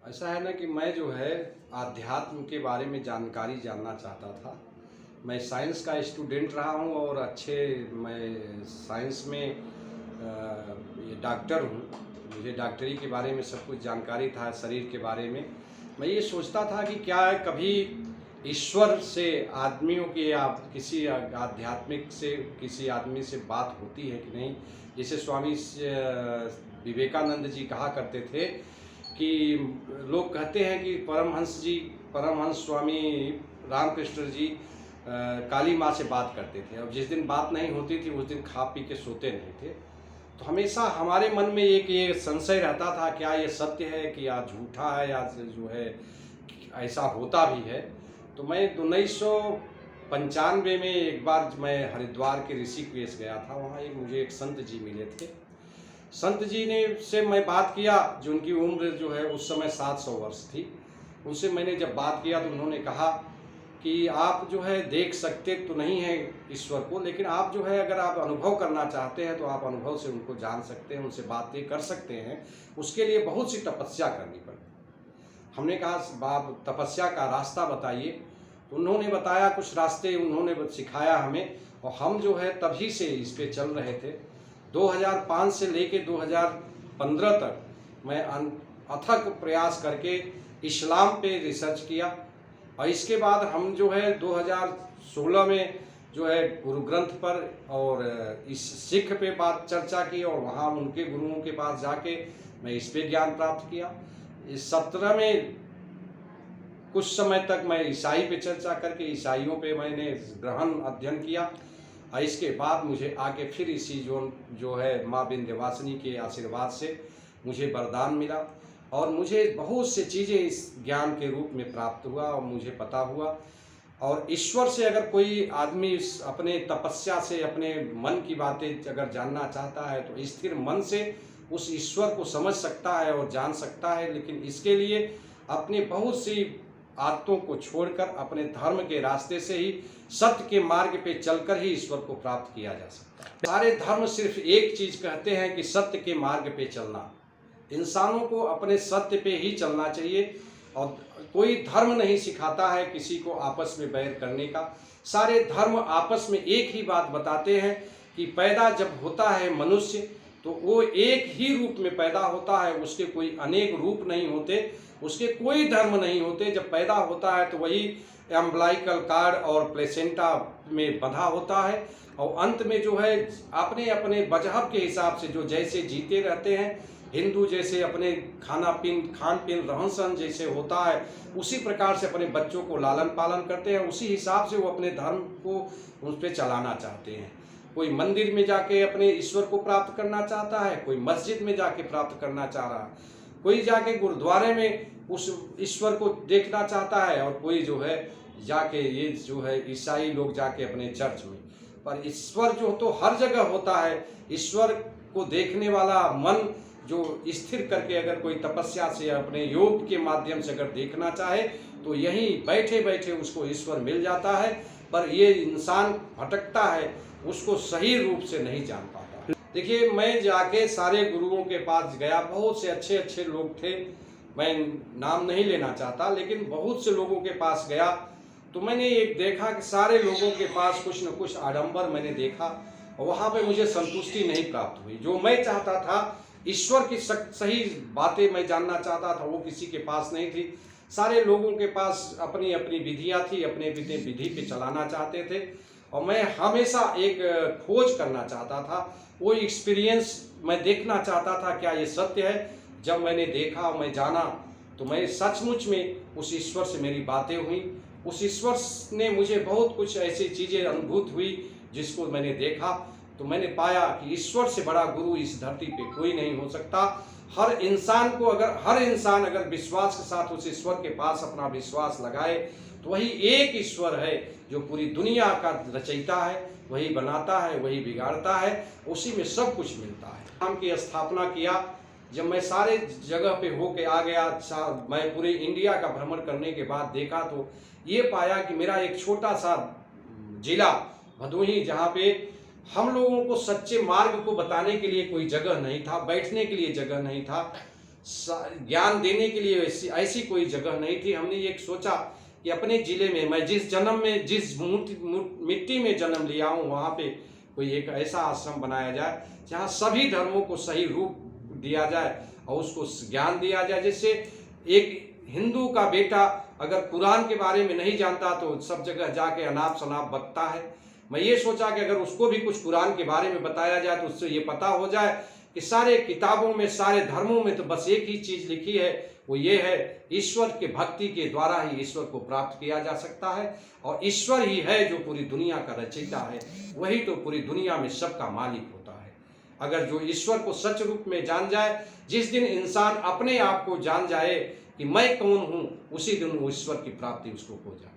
ऐसा है ना कि मैं जो है आध्यात्म के बारे में जानकारी जानना चाहता था। मैं साइंस का स्टूडेंट रहा हूँ और मैं साइंस में ये डॉक्टर हूँ। मुझे डॉक्टरी के बारे में सब कुछ जानकारी था, शरीर के बारे में। मैं ये सोचता था कि क्या कभी ईश्वर से आदमियों की या किसी आध्यात्मिक से किसी आदमी से बात होती है कि नहीं। जैसे स्वामी विवेकानंद जी कहा करते थे कि लोग कहते हैं कि परमहंस स्वामी रामकृष्ण जी काली माँ से बात करते थे और जिस दिन बात नहीं होती थी उस दिन खा पी के सोते नहीं थे। तो हमेशा हमारे मन में एक ये संशय रहता था, क्या ये सत्य है कि या झूठा है या जो है ऐसा होता भी है। तो मैं 1995 में एक बार मैं हरिद्वार के ऋषिकेश गया था। वहाँ मुझे एक संत जी मिले थे। संत जी ने से मैं बात किया, जो उनकी उम्र जो है उस समय 700 वर्ष थी। उनसे मैंने जब बात किया तो उन्होंने कहा कि आप जो है देख सकते तो नहीं हैं ईश्वर को, लेकिन आप जो है अगर आप अनुभव करना चाहते हैं तो आप अनुभव से उनको जान सकते हैं, उनसे बातें कर सकते हैं। उसके लिए बहुत सी तपस्या करनी पड़ती। हमने कहा बाप तपस्या का रास्ता बताइए। तो उन्होंने बताया, कुछ रास्ते उन्होंने सिखाया हमें और हम जो है तभी से इस पे चल रहे थे। 2005 से लेके 2015 तक मैं अथक प्रयास करके इस्लाम पे रिसर्च किया और इसके बाद हम जो है 2016 में जो है गुरु ग्रंथ पर और इस सिख पे बात चर्चा की और वहाँ उनके गुरुओं के पास जाके मैं इस पे ज्ञान प्राप्त किया। इस 17 में कुछ समय तक मैं ईसाई पे चर्चा करके ईसाइयों पे मैंने ग्रहण अध्ययन किया और इसके बाद मुझे आगे फिर इसी जो है माँ विंध्यवासिनी के आशीर्वाद से मुझे वरदान मिला और मुझे बहुत से चीज़ें इस ज्ञान के रूप में प्राप्त हुआ और मुझे पता हुआ। और ईश्वर से अगर कोई आदमी अपने तपस्या से अपने मन की बातें अगर जानना चाहता है तो स्थिर मन से उस ईश्वर को समझ सकता है और जान सकता है, लेकिन इसके लिए अपनी बहुत सी आदतों को छोड़कर अपने धर्म के रास्ते से ही सत्य के मार्ग पे चलकर ही ईश्वर को प्राप्त किया जा सकता है। सारे धर्म सिर्फ एक चीज कहते हैं कि सत्य के मार्ग पे चलना। इंसानों को अपने सत्य पे ही चलना चाहिए और कोई धर्म नहीं सिखाता है किसी को आपस में बैर करने का। सारे धर्म आपस में एक ही बात बताते हैं कि पैदा जब होता है मनुष्य तो वो एक ही रूप में पैदा होता है, उसके कोई अनेक रूप नहीं होते, उसके कोई धर्म नहीं होते। जब पैदा होता है तो वही एम्ब्लाइकल कार्ड और प्लेसेंटा में बंधा होता है और अंत में जो है अपने अपने मजहब के हिसाब से जो जैसे जीते रहते हैं। हिंदू जैसे अपने खान पीन रहन सहन जैसे होता है उसी प्रकार से अपने बच्चों को लालन पालन करते हैं, उसी हिसाब से वो अपने धर्म को उस पर चलाना चाहते हैं। कोई मंदिर में जाके अपने ईश्वर को प्राप्त करना चाहता है, कोई मस्जिद में जाके प्राप्त करना चाह रहा है, कोई जाके गुरुद्वारे में उस ईश्वर को देखना चाहता है और कोई जो है जाके ये जो है ईसाई लोग जाके अपने चर्च में। पर ईश्वर जो तो हर जगह होता है। ईश्वर को देखने वाला मन जो स्थिर करके अगर कोई तपस्या से अपने योग के माध्यम से अगर देखना चाहे तो यहीं बैठे बैठे उसको ईश्वर मिल जाता है। पर ये इंसान भटकता है, उसको सही रूप से नहीं जान पाता। देखिए, मैं जाके सारे गुरुओं के पास गया, बहुत से अच्छे अच्छे लोग थे, मैं नाम नहीं लेना चाहता, लेकिन बहुत से लोगों के पास गया तो मैंने एक देखा कि सारे लोगों के पास कुछ न कुछ आडंबर मैंने देखा और वहाँ पे मुझे संतुष्टि नहीं प्राप्त हुई। जो मैं चाहता था, ईश्वर की सही बातें मैं जानना चाहता था, वो किसी के पास नहीं थी। सारे लोगों के पास अपनी अपनी विधियाँ थी, अपने विधि पे चलाना चाहते थे और मैं हमेशा एक खोज करना चाहता था। वो एक्सपीरियंस मैं देखना चाहता था, क्या ये सत्य है। जब मैंने देखा, मैं जाना तो मैं सचमुच में उस ईश्वर से मेरी बातें हुई। उस ईश्वर ने मुझे बहुत कुछ ऐसी चीज़ें अनुभूत हुई जिसको मैंने देखा तो मैंने पाया कि ईश्वर से बड़ा गुरु इस धरती पे कोई नहीं हो सकता। हर इंसान अगर विश्वास के साथ उस ईश्वर के पास अपना विश्वास लगाए तो वही एक ईश्वर है जो पूरी दुनिया का रचयिता है, वही बनाता है, वही बिगाड़ता है, उसी में सब कुछ मिलता है। नाम की स्थापना किया। जब मैं सारे जगह पे होके आ गया, मैं पूरे इंडिया का भ्रमण करने के बाद देखा तो ये पाया कि मेरा एक छोटा सा जिला भदोही, जहाँ पे हम लोगों को सच्चे मार्ग को बताने के लिए कोई जगह नहीं था, बैठने के लिए जगह नहीं था, ज्ञान देने के लिए ऐसी कोई जगह नहीं थी। हमने ये सोचा कि अपने ज़िले में, मैं जिस जन्म में, जिस मिट्टी में जन्म लिया हूँ, वहाँ पे कोई एक ऐसा आश्रम बनाया जाए जहाँ सभी धर्मों को सही रूप दिया जाए और उसको ज्ञान दिया जाए। जैसे एक हिंदू का बेटा अगर कुरान के बारे में नहीं जानता तो सब जगह जाके अनाप शनाप बकता है। मैं ये सोचा कि अगर उसको भी कुछ कुरान के बारे में बताया जाए तो उससे ये पता हो जाए कि सारे किताबों में, सारे धर्मों में तो बस एक ही चीज़ लिखी है, वो ये है ईश्वर के भक्ति के द्वारा ही ईश्वर को प्राप्त किया जा सकता है और ईश्वर ही है जो पूरी दुनिया का रचयिता है, वही तो पूरी दुनिया में सबका मालिक होता है। अगर जो ईश्वर को सच रूप में जान जाए, जिस दिन इंसान अपने आप को जान जाए कि मैं कौन हूँ, उसी दिन वो ईश्वर की प्राप्ति उसको हो जाए।